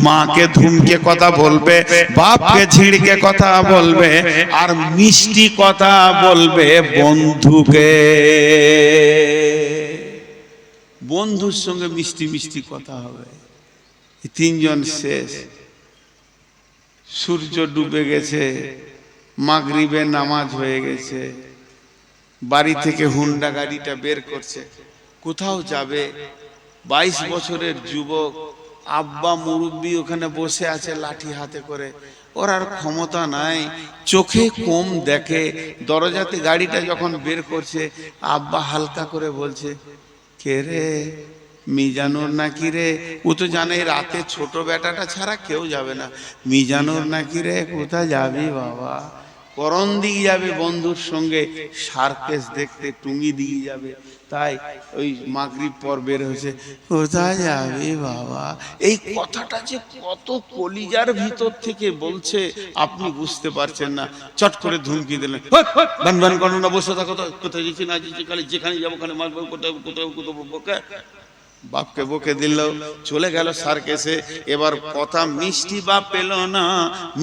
মাকে ধুমকে কথা বলবে, বাপকে ঝিড়কে কথা বলবে, আর মিষ্টি কথা বলবে বন্ধুকে। বন্ধুর সঙ্গে মিষ্টি মিষ্টি কথা হবে। তিনজন শেষ। সূর্য ডুবে গেছে, মাগরিবের নামাজ হয়ে গেছে, বাড়ি থেকে হুন্ডা গাড়িটা বের করছে, কোথাও যাবে। 22 বছরের যুবক, আব্বা মুরব্বি ওখানে বসে আছে লাঠি হাতে করে। ওর আর ক্ষমতা নাই, চোখে কম দেখে। দরজাতে গাড়িটা যখন বের করছে, আব্বা হালকা করে বলছে, কে রে? মিজানুর নাকি রে? ও তো জানে রাতে ছোট বেটাটা ছাড়া কেউ যাবে না। মিজানুর নাকি রে? কোথায় যাবি বাবা? করণ দিকে যাবে বন্ধুর সঙ্গে সার্কেস দেখতে, টুঙ্গি দিকে যাবে। তাই ওই মাগরিব পর বের হয়েছে, কোথায় যাবি বাবা? এই কথাটা যে কত কলিজার ভিতর থেকে বলছে আপনি বুঝতে পারছেন না। চট করে ধুমকি দিলেন, বান বান করো না, বসে থাকো। কোথায় যাচ্ছি না যাচ্ছি, খালি যেখানে যাবো ওখানে মারবো, কোথাও কোথাও কোথাও। বাপকে বকে দিল, চলে গেল সার্কেসে। এবার কথা মিষ্টি বাপ পেল না,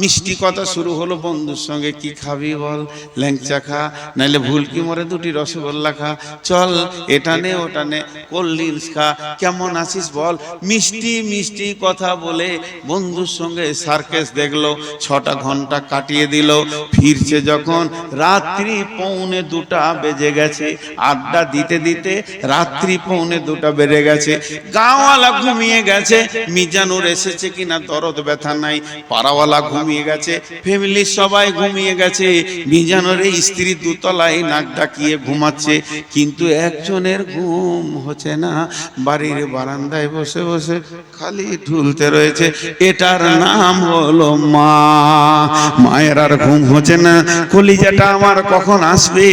মিষ্টি কথা শুরু হলো বন্ধুর সঙ্গে। কি খাবি বল? ল্যাংচা খা, নাইলে ভুলকি মরে 2টি রসগোল্লা খা, চল এটা নে ওটা নে, কোল্ড ড্রিঙ্কস খা, কেমন আছিস বল। মিষ্টি মিষ্টি কথা বলে বন্ধুর সঙ্গে সার্কেস দেখলো। 6টা ঘন্টা কাটিয়ে দিল। ফিরছে যখন রাত্রি 1:45 বেজে গেছে। আড্ডা দিতে দিতে রাত্রি 1:45 বেজে গেছে। গাঁওয়ালা ঘুমিয়ে গেছে, মিজানুর এসেছে কিনা দরদ ব্যথা নাই। পাড়াওয়ালা ঘুমিয়ে গেছে, ফ্যামিলির সবাই ঘুমিয়ে গেছে। মিজানুর স্ত্রী 2 তলায় নাক ডাকিয়ে ঘুমাচ্ছে, কিন্তু একজনের ঘুম হচ্ছে না। বাড়ির বারান্দায় বসে বসে খালি ঢুলতে রয়েছে। এটার নাম হলো মা। মায়ের আর ঘুম হচ্ছে না। কলিজাটা আমার কখন আসবে?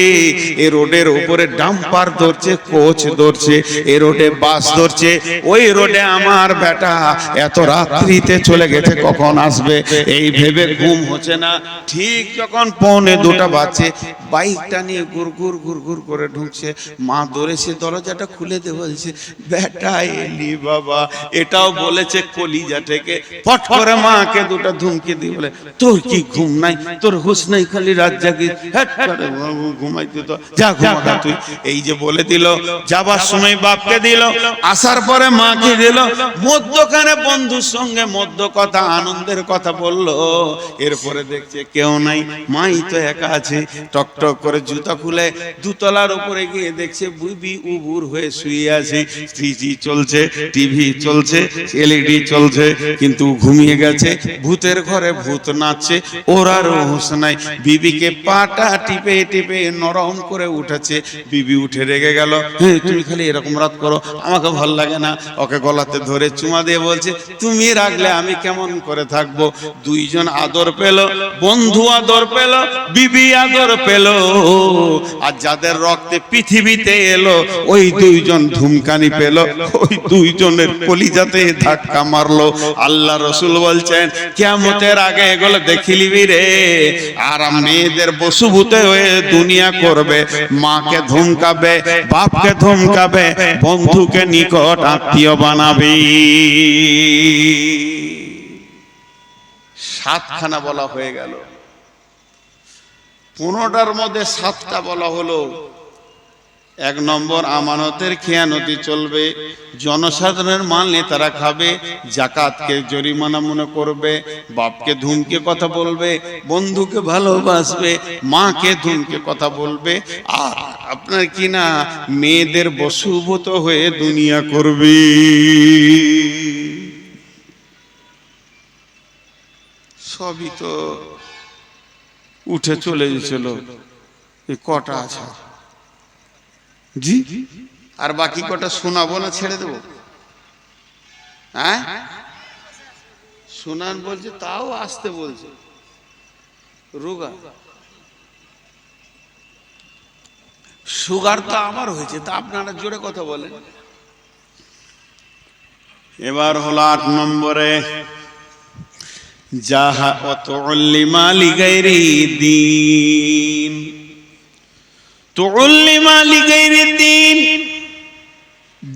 এ রোডের উপরে ডাম্পার ধরছে, কোচ ধরছে, এ রোডে বাস ধরছে, ওই রোডে আমার বেটা এত রাত্রিতে চলে গেছে, কখন আসবে? এই ভেবে ঘুম হচ্ছে না। ঠিক যখন 1:45 বাজছে, বাইকটা নিয়ে গুড়গুড় গুড়গুড় করে ঢুকছে। মা দৌড়েছে, দরজাটা খুলে দে বলছে, বেটা এলি বাবা। এটাও বলেছে কলিজা থেকে। ফট করে মাকে 2টা ধুমকে দিয়ে বলে, তোর কি ঘুম নাই? তোর হুঁশ নাই, খালি রাত জাগিস। ঘুমাইতে তো যা, ঘুমাকা তুই। এই যে বলে দিল। যাবার সময় বাপকে দিল, আসার পরে মাকে দিল। মধ্যখানে বন্ধুর সঙ্গে মধ্য কথা, আনন্দের কথা বললো। এরপরে দেখছে কেউ নাই, মাই তো একা আছে। টক টক করে জুতা খুলে 2 তলার উপরে গিয়ে দেখছে বুবি উবুর হয়ে শুয়ে আছে। 3G চলছে, টিভি চলছে, এলইডি চলছে, কিন্তু ঘুমিয়ে গেছে। ভূতের ঘরে ভূত নাচছে, ওর আর হুঁশ নাই। বিবিকে পাটা টিপে টিপে নরম করে উঠেছে। বিবি উঠে রেগে গেল, হ্যাঁ তুমি খালি এরকম রাত করো, আমাকে ভাল লাগে না। ওকে গলাতে ধরে চুমা দিয়ে বলছে, তুমি রাখলে আমি কেমন করে থাকবো? 2 জন আদর পেল, বন্ধু আদর পেল, বিবি আদর পেল। আর যাদের রক্তে পৃথিবীতে এলো, ওই 2 জন ধুমকানি পেল। ওই 2 জনের কলিজাতে ধাক্কা মারলো। আল্লাহ রসুল বলছেন, কিয়ামতের আগে এগুলো দেখিলিবি রে। আর মেয়েদের বসুভূতে হয়ে দুনিয়া করবে, মাকে ধমকাবে, বাপকে ধমকাবে, বন্ধুকে নিকট আত্মীয় বানাবে। 7খানা বলা হয়ে গেল। 15টার মধ্যে 7টা বলা হলো। 1 নম্বর, আমানতের খেয়ানতি চলবে, জনসাধারণের মাল নেতারা খাবে, জাকাতকে জরিমানা মনে করবে, বাপকে ধুমকে কথা বলবে, বন্ধুকে ভালোবাসবে, মাকে ধুমকে কথা বলবে, আর আপনার কি না মেয়েদের বশীভূত হয়ে দুনিয়া করবে। সবই তো উঠে চলে গেছিল। কটা আছে জি? আর বাকি কটা শোনাবো না ছেড়ে দেবো? হ্যাঁ শোনান বলছে, তাও আসতে বলছে। রোগা সুগার তো আমার হয়েছে, তা আপনারা জোরে কথা বলেন। এবার হলো 8 নম্বরে, যাহা অতুল্লিমা লিগাইরি দ্বীন, তুল্লিমা লিগাইরি দ্বীন,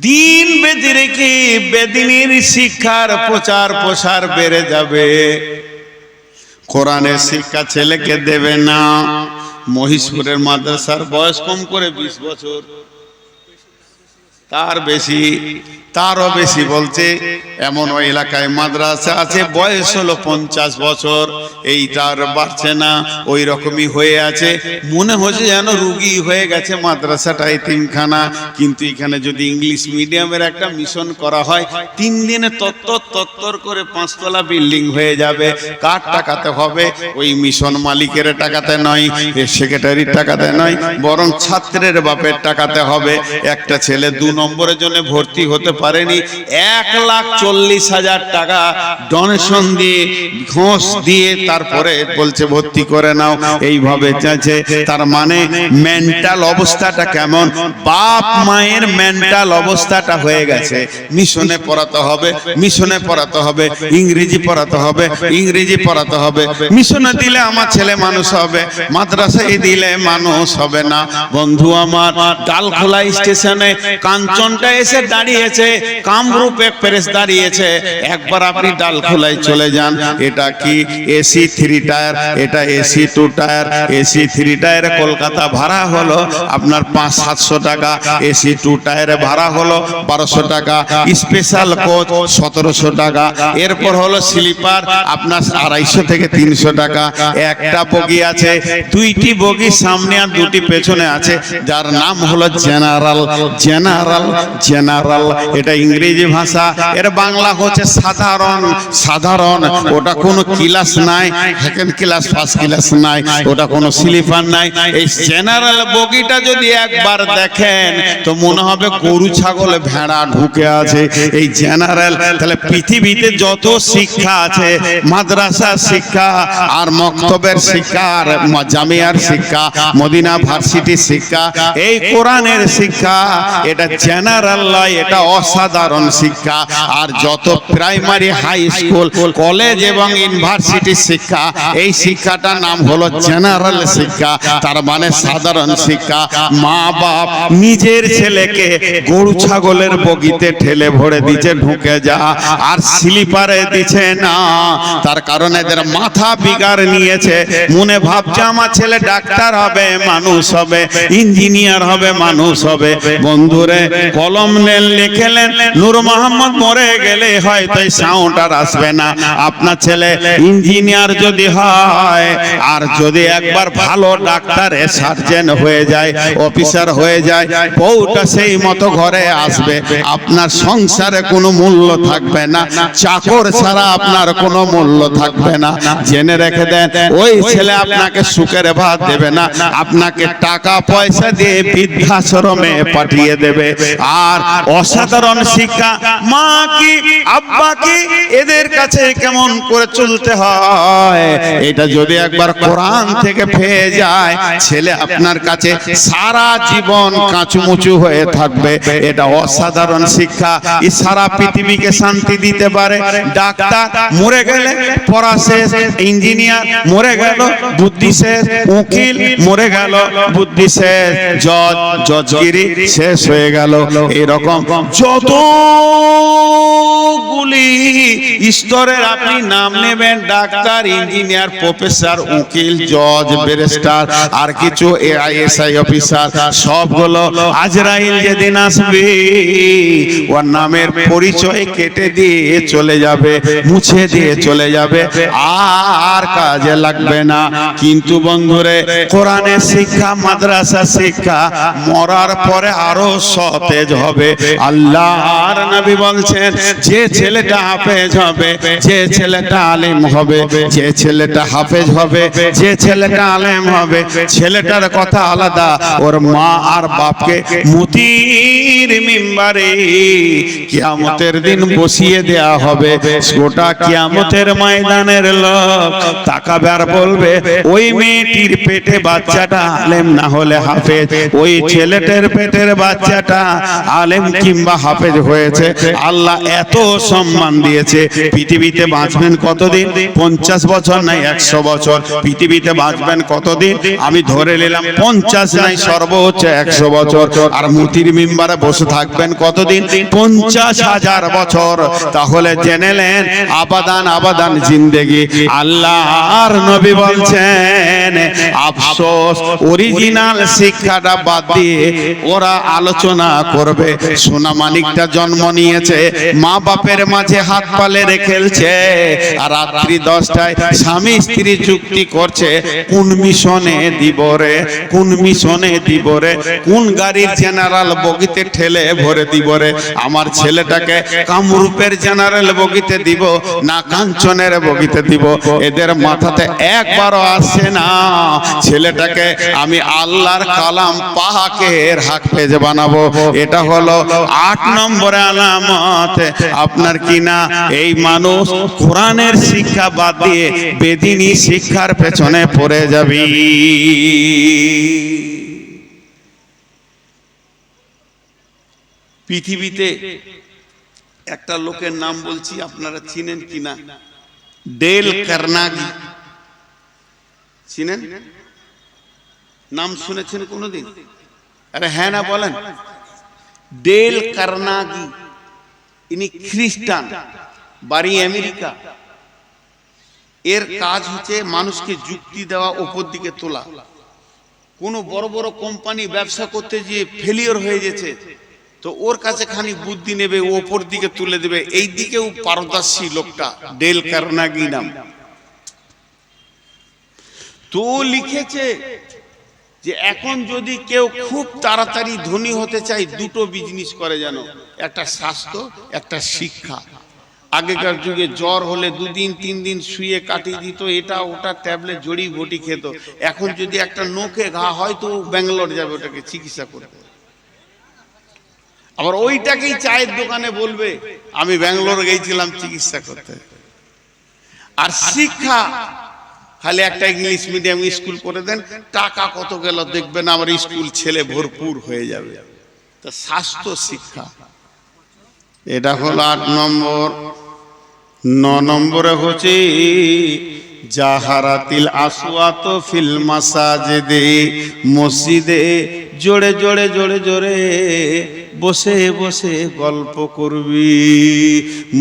দিন বেঁধে রেখে বেদিনীর শিক্ষার প্রচার প্রসার বেড়ে যাবে। কোরআনের শিক্ষা ছেলেকে দেবে না। মহিষপুরের মাদ্রাসার বয়স কম করে 20 বছর, তার বেশি, তারও বেশি বলছে। এমন ওই এলাকায় মাদ্রাসা আছে বয়স হলো 50 বছর, এই তার বাড়ছে না, ওই রকমই হয়ে আছে। মনে হচ্ছে যেন রুগী হয়ে গেছে মাদ্রাসাটা, এতিমখানা। কিন্তু এখানে যদি ইংলিশ মিডিয়ামের একটা মিশন করা হয়, 3 দিনে তত্তর করে 5 তলা বিল্ডিং হয়ে যাবে। কার টাকাতে হবে? ওই মিশন মালিকের টাকাতে নয়, সেক্রেটারির টাকাতে নয়, বরং ছাত্রের বাপের টাকাতে হবে। একটা ছেলে 2 নম্বরের জন্য ভর্তি হতে পারেনি, 1,40,000 টাকা ডোনেশন দিয়ে, ঘোষ দিয়ে তারপরে বলছে ভর্তি করে নাও। এইভাবে চাইছে। তার মানে মেন্টাল অবস্থাটা কেমন? বাপ মায়ের মেন্টাল অবস্থাটা হয়ে গেছে। মিশনে পড়াতে হবে, মিশনে পড়াতে হবে, ইংরেজি পড়াতে হবে, ইংরেজি পড়াতে হবে। মিশনে দিলে আমার ছেলে মানুষ হবে, মাদ্রাসায় দিলে মানুষ হবে না। বন্ধু আমার, ডালখোলা স্টেশনে কাঞ্চনটা এসে দাঁড়িয়েছে, কামরূপ এক্সপ্রেস দাঁড়িয়েছে। একবার আপনি ডালখোলায় চলে যান। এটা কি এসি 3 টায়ার, এটা এসি 2 টায়ার। এসি 3 টায়ারে কলকাতা ভাড়া হলো আপনার 500-700 টাকা, এসি 2 টায়ারে ভাড়া হলো 1200 টাকা, স্পেশাল কোচ 1700 টাকা। এরপর হলো স্লিপার আপনার 250 থেকে 300 টাকা। একটা বগি আছে, 2টি বগি সামনে আর 2টি পেছনে আছে, যার নাম হলো জেনারেল। জেনারেল জেনারেল এটা ইংরেজি ভাষা, এর বাংলা হচ্ছে সাধারণ। সাধারণ ওটা কোনো ক্লাস নাই, সেকেন্ড ক্লাস ফার্স্ট ক্লাস নাই, ওটা কোনো স্লিপার নাই। এই জেনারেল বগিটা যদি একবার দেখেন তো মনে হবে গরু ছাগল ভেড়া ঢুকে আছে। এই জেনারেল। তাহলে পৃথিবীতে যত শিক্ষা আছে, মাদ্রাসা শিক্ষা আর মক্তবের শিক্ষা আর জামিয়ার শিক্ষা, মদিনা ভার্সিটির শিক্ষা, এই কোরআনের শিক্ষা, এটা জেনারেল নয়, এটা অসাধারণ শিক্ষা। আর যত প্রাইমারি, হাই স্কুল, কলেজ এবং ইউনিভার্সিটির শিক্ষা, এই শিক্ষাটার নাম হলো জেনারেল শিক্ষা। তার মানে সাধারণ শিক্ষা। মা বাপ নিজের ছেলেকে গরু ছাগলের বগিতে ঠেলে ভরে দিচ্ছে, ঢুকে যা, আর স্লিপারে দিচ্ছে না। তার কারণে এদের মাথা বিগাড় নিয়েছে। মনে ভাবছে আমার ছেলে ডাক্তার হবে, মানুষ হবে, ইঞ্জিনিয়ার হবে, মানুষ হবে। বন্ধুরে, কলম নেন, লিখেলেন, নূর মোহাম্মদ মরে গেলে হয়তো এই সাউন্ড আর আসবে না। আপনার ছেলে ইঞ্জিনিয়ার যদি হয়, আর যদি একবার ভালো ডাক্তার, সার্জন হয়ে যায়, অফিসার হয়ে যায়, বউটা সেই মতো ঘরে আসবে। আপনার সংসারে কোনো মূল্য থাকবে না, চাকর ছাড়া আপনার কোনো মূল্য থাকবে না। জেনে রেখে দেন, ওই ছেলে আপনাকে সুখের ভাত দেবে না, আপনাকে টাকা পয়সা দিয়ে বৃদ্ধাশ্রমে পাঠিয়ে দেবে। আর অসাধারণ শিক্ষা, মা কি আব্বা কি এদের কাছে কেমন করে চলতে হয়, এটা যদি একবার কোরআন থেকে পেয়ে যায়, ছেলে আপনার কাছে সারা জীবন কাঁচুমুচু হয়ে থাকবে। এটা অসাধারণ শিক্ষা। এই সারা পৃথিবীকে শান্তি দিতে পারে। ডাক্তার মরে গেলে পড়া শেষ, ইঞ্জিনিয়ার মরে গেল বুদ্ধি শেষ, উকিল মরে গেল বুদ্ধি শেষ, জজ জজগিরি শেষ হয়ে গেল। এরকম যতগুলি স্তরের আপনি নাম নেবেন, ডাক্তার, ইঞ্জিনিয়ার, প্রফেসর, উকিল, জজ, ব্যারিস্টার, আর কিছু এআইএসআই অফিসার, সবগুলো আজরাইল যেদিন আসবে ওর নামের পরিচয় কেটে দিয়ে চলে যাবে, মুছে দিয়ে চলে যাবে, আর কাজে লাগবে না। কিন্তু বন্ধুরে, কোরআনের শিক্ষা, মাদ্রাসা শিক্ষা মরার পরে আরো সতেজ হবে। আল্লাহর নবী বলছেন, যে ছেলেটা হাফেজ হবে, যে ছেলেটা আলিম হবে, যে ছেলেটা হাফেজ হবে, যে ছেলেটা আলেম হবে, ছেলেটার কথা আলাদা। ওর মা আর বাপকে মুতির মিম্বারে কিয়ামতের দিন বসিয়ে দেয়া হবে। গোটা কিয়ামতের ময়দানের লোক তাকাবে আর বলবে, ওই মেয়েটির পেটে বাচ্চাটা আলেম না হলে হাফেজ, ওই ছেলেটার পেটের বাচ্চাটা আলেম কিংবা হাফেজ হয়েছে, আল্লাহ এত সম্মান দিয়েছে। পৃথিবীতে বাঁচবেন কতদিন? 50 বছর নাই 100 বছর। পৃথিবীতে বাঁচবেন কতদিন? আমি ধরে নিলাম 50 নাই সর্বোচ্চ 100 বছর। আর মুতির মিম্বারে বসে থাকবেন কতদিন? 50,000 বছর। তাহলে জেনে নেন আবাদান আবাদান জিন্দেগি। আল্লাহর নবী বলছেন আফসোস, অরিজিনাল শিক্ষাটা বাদ দিয়ে ওরা আলোচনা করবে। সোনা মানিকটা জন্ম নিয়েছে, মা বাপের মাঝে হাত পালে খেলছে, আর রাত্রি 10টায় স্বামী স্ত্রী চুক্তি করছে কোন মিশনে দিব রে, কোন মিশনে দিব রে, কোন গাড়ির জেনারেল বগিতে ঠেলে ভরে দিব রে, আমার ছেলেটাকে কামরূপের জেনারেল বগিতে দিব না কাঞ্চনের বগিতে দিব। এদের মাথাতে একবারও আসে না ছেলেটাকে আমি আল্লাহর কালাম পাকের হাফেজ বানাবো। এটা হলো 8 নম্বরে আলামত আপনার কিনা এই মানুষ কোরআনের শিক্ষা বাদ দিয়ে বেদিনী শিক্ষার পেছনে পড়ে যাবি। পৃথিবীতে একটা লোকের নাম বলছি, আপনারা চিনেন কিনা? Dale Carnegie. চিনেন? নাম শুনেছেন কোনোদিন? আরে হ্যাঁ না বলেন। ডেল কার্নেগি, ইনি খ্রিস্টান, বাড়ি আমেরিকা। এর কাজ হচ্ছে মানুষকে যুক্তি দেওয়া, উপর দিকে তোলা। কোন বড় বড় কোম্পানি ব্যবসা করতে গিয়ে ফেলিওর হয়ে গেছে, তো ওর কাছে খানি বুদ্ধি নেবে, ওপর দিকে তুলে দেবে। এই দিকেও পারদর্শী লোকটা, ডেল কার্নেগি নাম। তো লিখেছে যে এখন যদি কেউ খুব তাড়াতাড়ি ধনী হতে চায়, দুটো বিজনেস করে যেন, একটা স্বাস্থ্য, একটা শিক্ষা। আগেকার যুগে জ্বর হলে 2 দিন 3 দিন শুয়ে কাটিয়ে দিত, এটা ওটা ট্যাবলেট জড়ি বটি খেত। এখন যদি একটা নোকে ঘা হয় তো ব্যাঙ্গালোর যাবে ওটাকে চিকিৎসা করতে। আবার ওইটাকেই চায়ের দোকানে বলবে আমি ব্যাঙ্গালোর গিয়েছিলাম চিকিৎসা করতে। আর শিক্ষা, খালি একটা ইংলিশ মিডিয়াম স্কুল করে দেন, টাকা কত গেল দেখবেন আমার স্কুল ছেলে ভরপুর হয়ে যাবে। তা স্বাস্থ্য শিক্ষা, এটা হলো 8 নম্বর। 9 নম্বরে হচ্ছে জাহারাতিল আসওয়াত ফিল মাসাজিদে, মসজিদে জোরে জোরে জোরে জোরে বসে বসে গল্প করবি।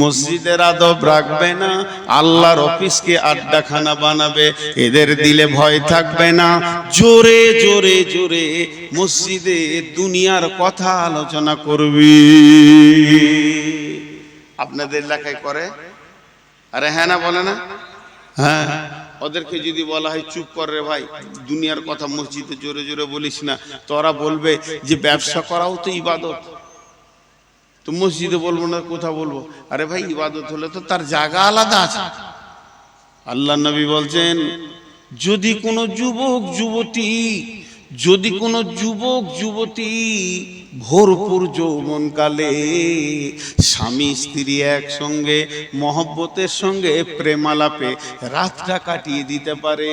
মসজিদের আদব রাখবে না, আল্লাহর অফিসকে আড্ডাখানা বানাবে। এদের দিলে ভয় থাকবে না, জোরে জোরে জোরে মসজিদে দুনিয়ার কথা আলোচনা করবি। আপনাদের এলাকায় করে? আরে হ্যাঁ না বলে না? হ্যাঁ। ওদেরকে যদি বলা হয় চুপ কর রে ভাই, দুনিয়ার কথা মসজিদে জোরে জোরে বলিস না, তো ওরা বলবে যে ব্যবসা করাও তো ইবাদত, তো মসজিদে বলবো না কোথা বলবো? আরে ভাই ইবাদত হলে তো তার জায়গা আলাদা আছে। আল্লাহ নবী বলছেন যদি কোনো যুবক যুবতী ভরপুর যৌবনকালে স্বামী স্ত্রী একসঙ্গে মহব্বতের সঙ্গে প্রেমালাপে রাতটা কাটিয়ে দিতে পারে,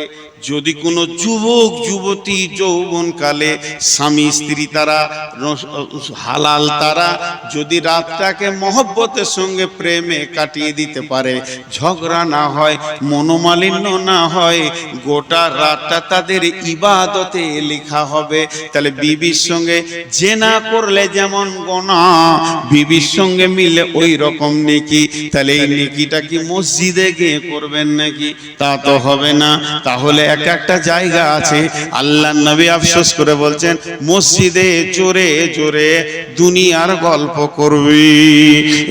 যদি কোনো যুবক যুবতী যৌবনকালে স্বামী স্ত্রী তারা হালাল তারা যদি রাতটাকে মহব্বতের সঙ্গে প্রেমে কাটিয়ে দিতে পারে, ঝগড়া না হয়, মনোমালিন্য না হয়, গোটা রাতটা তাদের ইবাদতে লেখা হবে। তাহলে বিবির সঙ্গে জেনা করলে যেমন গুনাহ, বিবির সঙ্গে মিলে ওই রকম নেকি। তাহলে এই নেকিটা কি মসজিদে গিয়ে করবেন নাকি? তা তো হবে না। তাহলে একটা জায়গা আছে, আল্লাহর নবী আফসোস করে বলছেন মসজিদে জোরে জোরে দুনিয়ার গল্প করবি।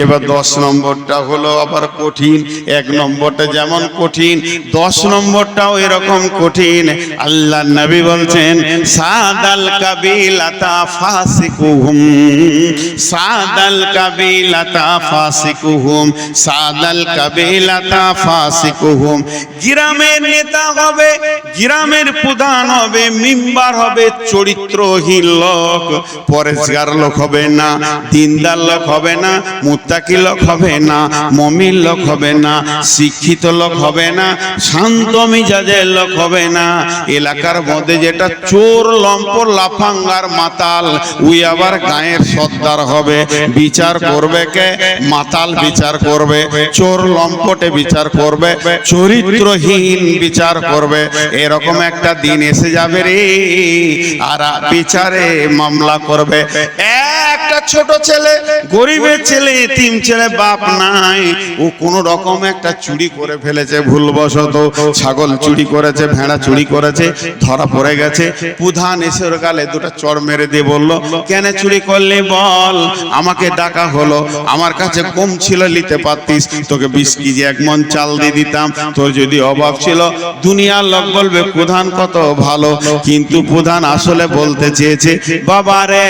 এবার 10 নম্বরটা হলো আবার কঠিন। 1 নম্বরটা যেমন কঠিন, 10 নম্বরটাও এরকম কঠিন। আল্লাহর নবী বলছেন সাদাল কাবিলাতা ফাসিকুহুম, সাদাল কাবিলাতা ফাসিকুহুম, সাদাল কাবিলাতা ফাসিকুহুম। গ্রামের নেতা হবে, গ্রামের প্রধান হবে, মেম্বার হবে, চরিত্রহীন লোক, পরেশগার লোক হবে না, দিনদার লোক হবে না, মুত্তাকি লোক হবে না, মুমিন লোক হবে না, শিক্ষিত লোক হবে না, শান্ত মিজাজের লোক হবে না। এলাকার মধ্যে যেটা চোর লম্পট লাফাঙ্গার মাতাল উইয়া আবার গায়ের সর্দার হবে। বিচার করবে কে? মাতাল বিচার করবে, চোর লম্পটে বিচার করবে, চরিত্রহীন বিচার করবে। এরকম একটা দিন এসে যাবে রে, আর বিচারে মামলা করবে। একটা ছোট ছেলে, গরিবের ছেলে, এতিম ছেলে, বাপ নাই, ও কোনো রকম একটা চুরি করে ফেলেছে ভুলবশত, ছাগল চুরি করেছে, ভেড়া চুরি করেছে, ধরা পড়ে গেছে। প্রধান এসে ওর গালে দুটো চড় মেরে দিয়ে বলল, কেন চুরি করলি বল? আমাকে ডাকা হলো, আমার কাছে কম ছিল, নিতে পারতিস, তোকে 20 কেজি 1 মণ চাল দিয়ে দিতাম। তোর যদি অভাব ছিল, দুনিয়ার লোক বলবে প্রধান কত ভালো, কিন্তু প্রধান আসলে বলতে চেয়েছে, বাবা রে,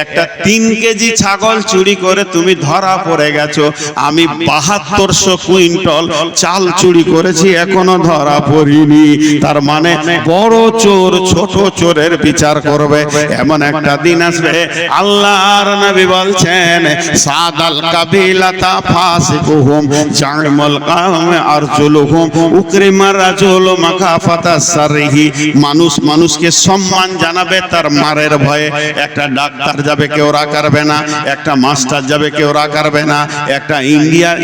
একটা 3 কেজি ছাগল চুরি করে তুমি ধরা পড়ে গেছো, আমি 7200 কুইন্টাল চাল চুরি করেছি, এখনো ধরা পড়িনি। তার মানে বড় চোর ছোট চোরের বিচার করবে, এমন একটা দিন আসবে। আল্লাহর নবী বলছেন, সাদাল কাবিলাতা ফাসিকুহুম জামুল কাম আরজুলুহুম উকরিমার রাজুল মাকাফাতা সারহি। মানুষ মানুষকে সম্মান জানাবে তার মারের ভয়ে। একটা ডাক্তার যাবে, কেউ রাখবে না। একটা মাস্টার যাবে, কেউ রাখবে না। একটা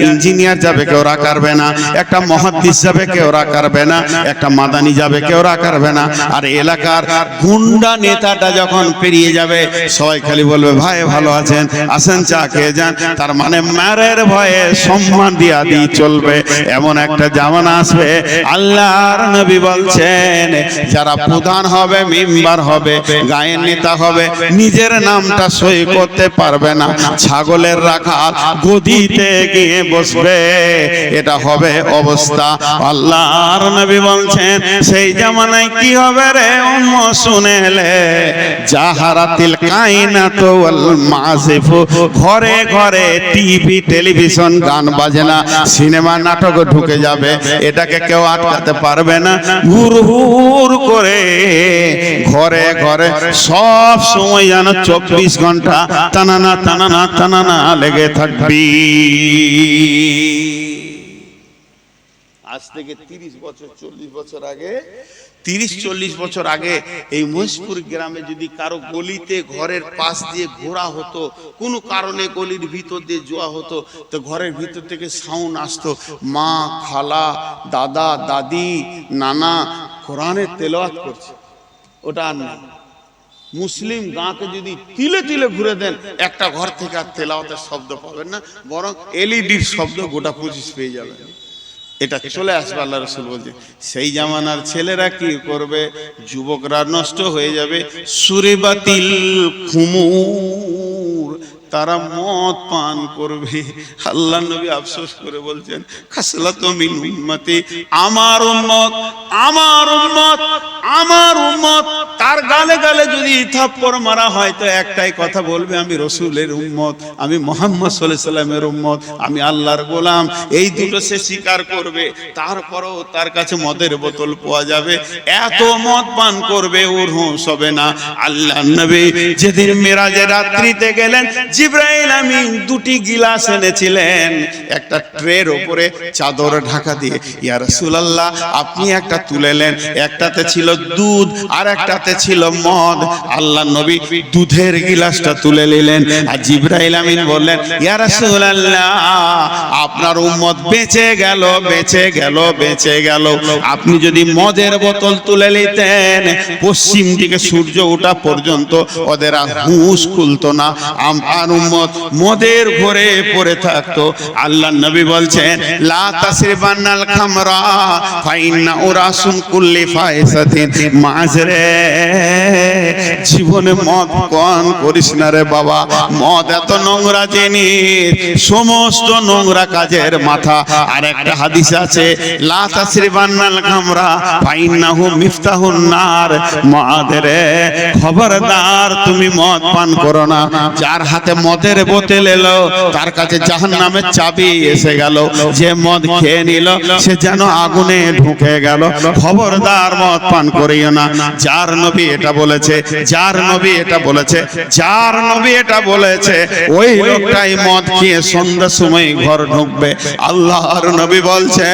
ইঞ্জিনিয়ার যাবে, কেউ রাখবে না। একটা মুহাদ্দিস যাবে, কেউ রাখবে না। একটা মাদানি যাবে, কেউ রাখবে না। আর এলাকার গুন্ডা নেতাটা যখন পেরিয়ে যাবে, সবাই খালি বলবে, ভাই ভালো আছেন, আসেন চা খেয়ে যান। তার মানে মারের ভয়ে সম্মান দিয়া দিয়ে চলবে, এমন একটা জামানা আসবে। আল্লাহর নবী বলছেন, যারা প্রধান হবে, মেম্বার হবে, গায়ের নেতা হবে, নিজের নামটা সই করতে পারবে না, ছাগলের রাখাল গদিতে গিয়ে বসবে, এটা হবে অবস্থা। আল্লাহর নবী বলছেন, সেই জামানায় কি হবে রে উম্মত শুনেলে, জাহারাতিল কায়নাতু ওয়াল মাযিফু, ঘরে ঘরে টিভি, টেলিভিশন, গান বাজনা, সিনেমা, নাটক ঢুকে যাবে, এটাকে কেউ আটকাতে পারবে না। হুর হুর করে ঘরে ঘরে সব সময় যেন 24 ঘন্টা টানানা টানানা টানানা লেগে থাকবি। আজ থেকে 30 বছর 40 বছর আগে, 30-40 বছর আগে এই মহেশপুর গ্রামে যদি কারো গলিতে ঘরের পাশ দিয়ে ঘোরা হতো, কোনো কারণে গলির ভিতর দিয়ে যাওয়া হতো, তো ঘরের ভিতর থেকে সাউন্ড আসতো, মা, খালা, দাদা, দাদি, নানা কোরআনের তেলাওয়াত করছে। ওটা আর নেই। মুসলিম গাঁকে যদি তিলে তিলে ঘুরে দেন, একটা ঘর থেকে আর তেলাওয়াতের শব্দ পাবেন না, বরং এলইডির শব্দ গোটা 25 পেয়ে যাবেন। এটা চলে আসবে। আল্লাহ রাসূল বলছে, সেই জামানার ছেলেরা কি করবে? যুবকরা নষ্ট হয়ে যাবে। সুরিবাতিল খুমুর, তারা মদ পান করবে। আল্লাহ নবী আফসোস করে বলছেন, খাসলাতু মিন উম্মতি, আমার উম্মত, আমার উম্মত, আমার উম্মত। তার গালে গালে যদি থাপ্পড় মারা হয় তো একটাই কথা বলবে, আমি রাসূলের উম্মত, আমি মুহাম্মদ সাল্লাল্লাহু আলাইহি সাল্লামের উম্মত, আমি আল্লাহর গোলাম। এই দুটো সে স্বীকার করবে। তারপরও তার কাছে মদের বোতল পাওয়া যাবে, এত মদ পান করবে, ওর হুঁশ হবে না। আল্লাহ নবী যেদিন মেরাজের রাত্রিতে গেলেন, জিবরাইল আমিন 2টি গিলাস এনেছিলেন, একটা ট্রের উপরে চাদর ঢাকা দিয়ে। ইয়া রাসূলুল্লাহ, আপনি একটা তুলেলেন, একটাতে ছিল দুধ আর একটাতে ছিল মদ। আল্লাহ নবী দুধের গিলাসটা তুলে নিলেন, আর জিবরাইল আমিন বললেন, ইয়া রাসূলুল্লাহ, আপনার উম্মত বেঁচে গেল, বেঁচে গেল, বেঁচে গেল। আপনি যদি মদের বোতল তুলে নিতেন, পশ্চিম দিকে সূর্য ওঠা পর্যন্ত ওদের হুঁশ খুলতো না, আমার উম্মত মদের ঘরে পড়ে থাকতো। আল্লাহ নবী বলছেন, লা তাসরিবান্নাল খামরা ফাইন্না উরাসুন কুল্লি ফাইসাতিন মাজরে। জীবনে মদ পান করিস না রে বাবা, মদ এত নোংরা জিনিস, সমস্ত নোংরা কাজের মাথা। আর একটা হাদিস আছে, লা তাসরিবান্নাল খামরা ফাইন্নাহু মিফতাহুন নার। মদ রে, খবরদার তুমি মদ পান করো না। যার হাতে মদের বোতল এলো, তার কাছে জাহান্নামের চাবি এসে গেল। যে মদ খেয়ে নিল সে যেন আগুনে ঢুকে গেল। খবরদার মদ পান করিও না। যার নবী এটা বলেছে, যার নবী এটা বলেছে, যার নবী এটা বলেছে, ওই লোকটাই মদ খেয়ে সন্ধ্যার সময় ঘর ঢুকবে। আল্লাহর নবী বলছে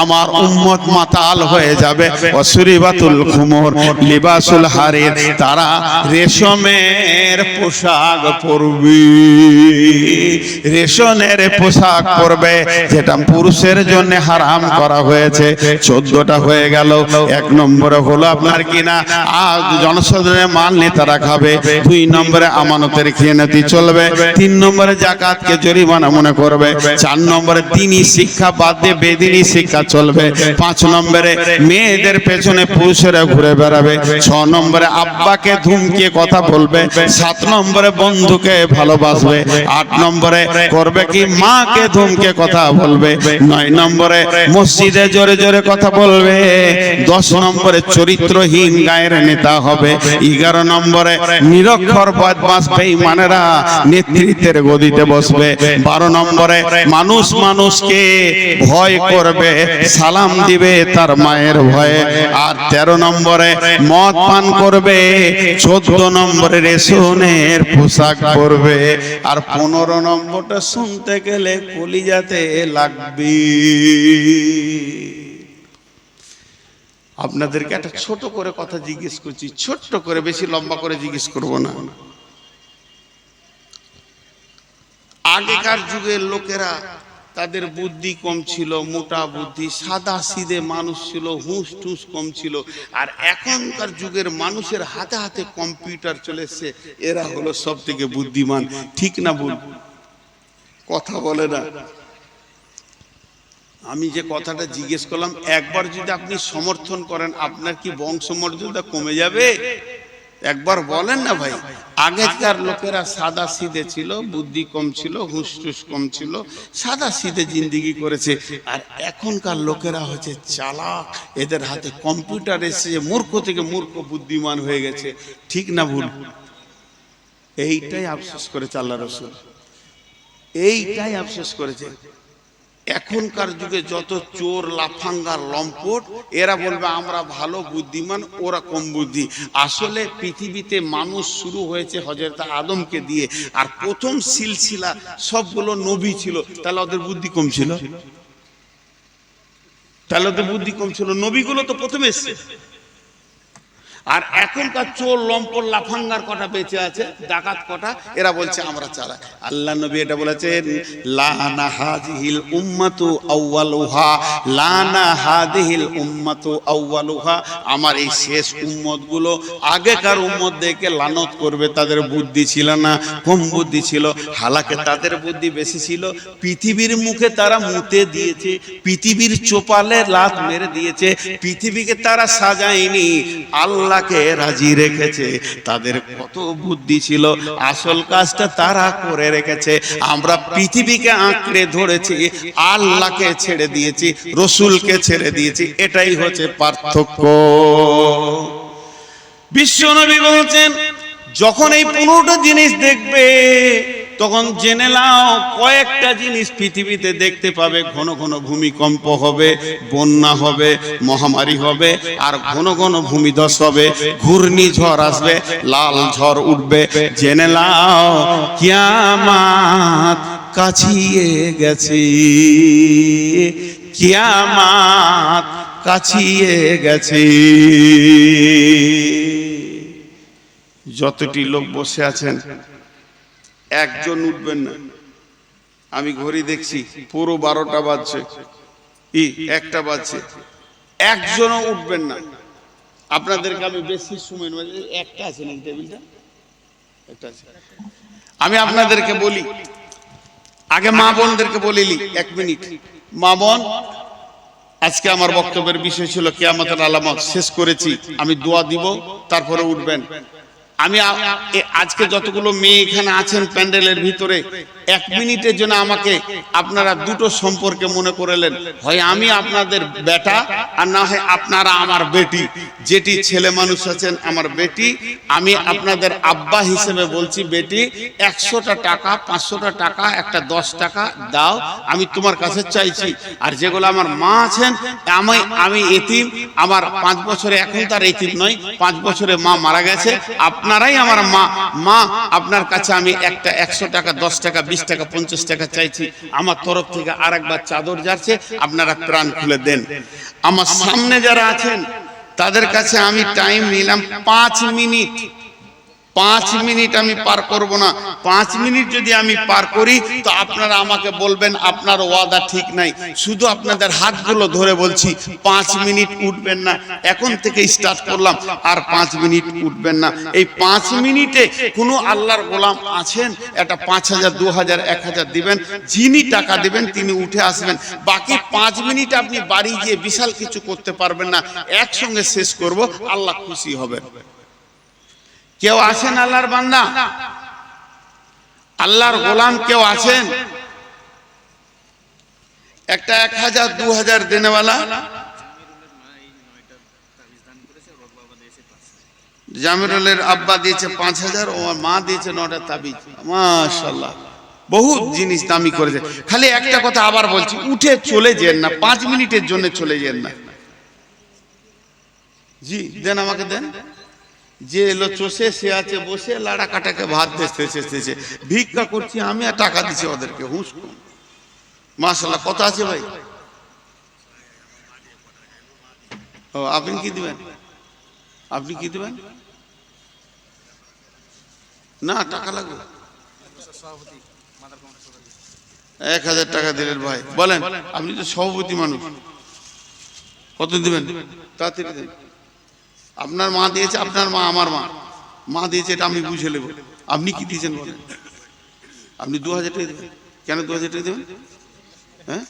আমার উম্মত মাতাল হয়ে যাবে। ওয়াসুরিবাতুল খুমুর লিবাসুল হারির, তারা রেশমের পোশাক পরবে, রেশমের পোশাক পরবে, যেটা পুরুষের জন্য হারাম করা হয়েছে। 14টা হয়ে গেল। 1 নম্বরে হলো আপনার কিনা জনসাধারণের মাল নেতারা খাবে। 2 নম্বরে আমানতের খেয়ানতি চলবে। 3 নম্বরে যাকাতকে জরিমানা মনে করবে। 4 নম্বরে দ্বীনি শিক্ষা বাদ দিয়ে বেদিনী শিক্ষা চলবে। 5 নম্বরে মেয়েদের পেছনে পুরুষেরা ঘুরে বেড়াবে। 6 নম্বরে আব্বাকে ধুমকিয়ে কথা বলবে। 7 নম্বরে বন্ধুকে ভালোবাসবে। 8 নম্বরে করবে কি মাকে ধুমকে কথা বলবে। 9 নম্বরে মসজিদে জোরে জোরে কথা বলবে। 10 নম্বরে চরিত্রহীন গায়ের নেতা হবে। 11 নম্বরে নিরক্ষর বদমাশ বেঈমানেরা নেতৃত্বের গদিতে বসবে। 12 নম্বরে মানুষ মানুষকে ভয় করবে, সালাম দিবে তার মায়ের ভয়ে। আর 13 নম্বরে মদ পান করবে। 14 নম্বরে রেশমের পোশাক পরবে। আর 15 নম্বরটা শুনতে গেলে কলিজাতে লাগবে। আপনাদেরকে একটা ছোট করে কথা জিজ্ঞেস করছি, ছোট্ট করে, বেশি লম্বা করে জিজ্ঞেস করব না। আগেকার যুগের লোকেরা তাদের বুদ্ধি কম ছিল, মোটা বুদ্ধি, সাদা সিধে মানুষ ছিল, হুঁশ টুস কম ছিল। আর এখনকার যুগের মানুষের হাতে হাতে কম্পিউটার চলে এসছে, এরা হলো সব থেকে বুদ্ধিমান। ঠিক না ভুল? কথা বলে না। আমি যে কথাটা জিজ্ঞেস করলাম, একবার যদি আপনি সমর্থন করেন, আপনার কি বংশমর্যাদা কমে যাবে? একবার বলেন না ভাই। আগেকার লোকেরা সাদা সিধে ছিল, বুদ্ধি কম ছিল, হুঁশটুস কম ছিল, সাদা সিধে জিন্দিগি করেছে। আর এখনকার লোকেরা হচ্ছে চালাক, এদের হাতে কম্পিউটার এসে মূর্খ থেকে মূর্খ বুদ্ধিমান হয়ে গেছে। ঠিক না ভুল? এইটাই আফসোস করেছে আল্লাহ রাসূল, এইটাই আফসোস করেছে। এখনকার যুগে যত চোর, লাফাঙ্গা, লম্পট, এরা বলবে আমরা ভালো বুদ্ধিমান, ওরা কম বুদ্ধি। আসলে পৃথিবীতে মানুষ শুরু হয়েছে হযরত আদমকে দিয়ে, আর প্রথম সিলসিলা সবগুলো নবী ছিল। তাহলে ওদের বুদ্ধি কম ছিল? তাহলে ওদের বুদ্ধি কম ছিল? নবীগুলো তো প্রথমে এসেছে। আর এখনকার চোর, লম্পট, লাফাঙ্গার কটা বেঁচে আছে, ডাকাত কটা, এরা বলছে আমরা চালাক। আল্লাহ নবী এটা বলেছেন, লানা হাযিহিল উম্মাতু আউয়ালুহা, লানা হাযিহিল উম্মাতু আউয়ালুহা। আমার এই শেষ উম্মতগুলো আগেকার উম্মতদেরকে লানত করবে। তাদের বুদ্ধি ছিল না, কম বুদ্ধি ছিল। হালাকে তাদের বুদ্ধি বেশি ছিল। পৃথিবীর মুখে তারা মুতে দিয়েছে, পৃথিবীর চোপালে লাত মেরে দিয়েছে, পৃথিবীকে তারা সাজায়নি, আল্লাহকে রাজি রেখেছে। তাদের কত বুদ্ধি ছিল, আসল কাজটা তারা করে রেখেছে। আমরা পৃথিবীকে আঁকড়ে ধরেছি, আল্লাহকে ছেড়ে দিয়েছি, রসুলকে ছেড়ে দিয়েছি। এটাই হচ্ছে পার্থক্য। বিশ্বনবী বলছেন, যখন এই 15টা জিনিস দেখবে, তখন জেনে নাও কয়েকটা জিনিস পৃথিবীতে দেখতে পাবে। ঘন ঘন ভূমিকম্প হবে, বন্যা হবে, মহামারী হবে, আর ঘন ঘন ভূমিধস হবে, ঘূর্ণিঝড় আসবে, লাল ঝড় উঠবে। জেনে নাও কিয়ামত কাছিয়ে গেছে, কিয়ামত কাছিয়ে গেছে। যতটি লোক বসে আছেন, একজন উঠবেন না। আমি ঘড়ি দেখছি, পুরো 12টা বাজছে, 1টা বাজছে, একজনও উঠবেন না। আপনাদেরকে আমি বেশি সময়, একটা আছে নাকি টেবিলটা? একটা আছে। আমি আপনাদেরকে বলি, আগে মা বোনদেরকে বলিলি 1 মিনিট। মা বোন, আজকে আমার বক্তব্যের বিষয় ছিল কিয়ামতের আলামত। শেষ করেছি, আমি দোয়া দিব, তারপরে উঠবেন। আমি আজকে যতগুলো মেয়ে এখানে আছেন প্যান্ডেলের ভিতরে, এক মিনিটের জন্য আমাকে আপনারা দুটো সম্পর্কে মনে করলেন, হয় আমি আপনাদের বেটা আর না হয় আপনারা আমার বেটি। যেটি ছেলে মানুষ আছেন আমার বেটি, আমি আপনাদের আব্বা হিসেবে বলছি বেটি 100টা টাকা 500টা টাকা একটা 10 টাকা দাও, আমি তোমার কাছে চাইছি। আর যেগুলো আমার মা আছেন, আমি এতিম, আমার 5 বছরে, এখন তার এতিম নয়, 5 বছরে মা মারা গেছে, আপনারাই আমার মা আপনার কাছে আমি একটা 100 টাকা 10 টাকা 20 টাকা 50 টাকা চাইছি, আমার তরফ থেকে আরেকবার চাদর যাচ্ছে, আপনারা প্রাণ খুলে দেন। আমার সামনে যারা আছেন তাদের কাছে আমি টাইম নিলাম 5 মিনিট। 5 মিনিট আমি পার করব না। 5 মিনিট যদি আমি পার করি তো আপনারা আমাকে বলবেন আপনার ওয়াদা ঠিক নাই। শুধু আপনাদের হাতগুলো ধরে বলছি 5 মিনিট উঠবেন না, এখন থেকে স্টার্ট করলাম, আর 5 মিনিট উঠবেন না। এই 5 মিনিটে কোনো আল্লাহর গোলাম আছেন, এটা 5000 2000 1000 দিবেন, যিনি টাকা দিবেন তিনি উঠে আসবেন। বাকি 5 মিনিট আপনি বাড়ি গিয়ে বিশাল কিছু করতে পারবেন না, একসঙ্গে শেষ করব, আল্লাহ খুশি হবেন। কেউ আছেন আল্লাহর বান্দা, আল্লাহর গোলাম কেউ আছেন? একটা 1000 2000 দেনেওয়ালা? জামিরুলের আব্বা দিয়েছে 5000, ও মা দিয়েছে 9টা তাবিজ। মাশাআল্লাহ, বহুত জিনিস দামি করেছে। খালি একটা কথা আবার বলছি, উঠে চলে যেন না, 5 মিনিটের জন্য চলে যেন না। জি দেন, আমাকে দেন। যে এলো চষে, সে আছে বসে, লাড়া কাটাকে ভাত দিতেছে, ভিক্ষা করছি আমি আর টাকা দিচ্ছি ওদেরকে, হুঁশ। মাশাআল্লাহ, কত আছে ভাই? ও, আপনি কি দিবেন? আপনি কি দিবেন? না, টাকা লাগবে। 1000 টাকা দিলেন ভাই, বলেন আপনি তো সভাপতি মানুষ, কত দিবেন? তাড়াতাড়ি দেন। আপনার মা দিয়েছে, আপনার মা আমার মা দিয়েছে, এটা আমি বুঝে নেব। আপনি কি দিয়েছেন বলেন? আপনি 2000 টাকা দেবেন। কেন 2000 টাকা দেবেন? হ্যাঁ,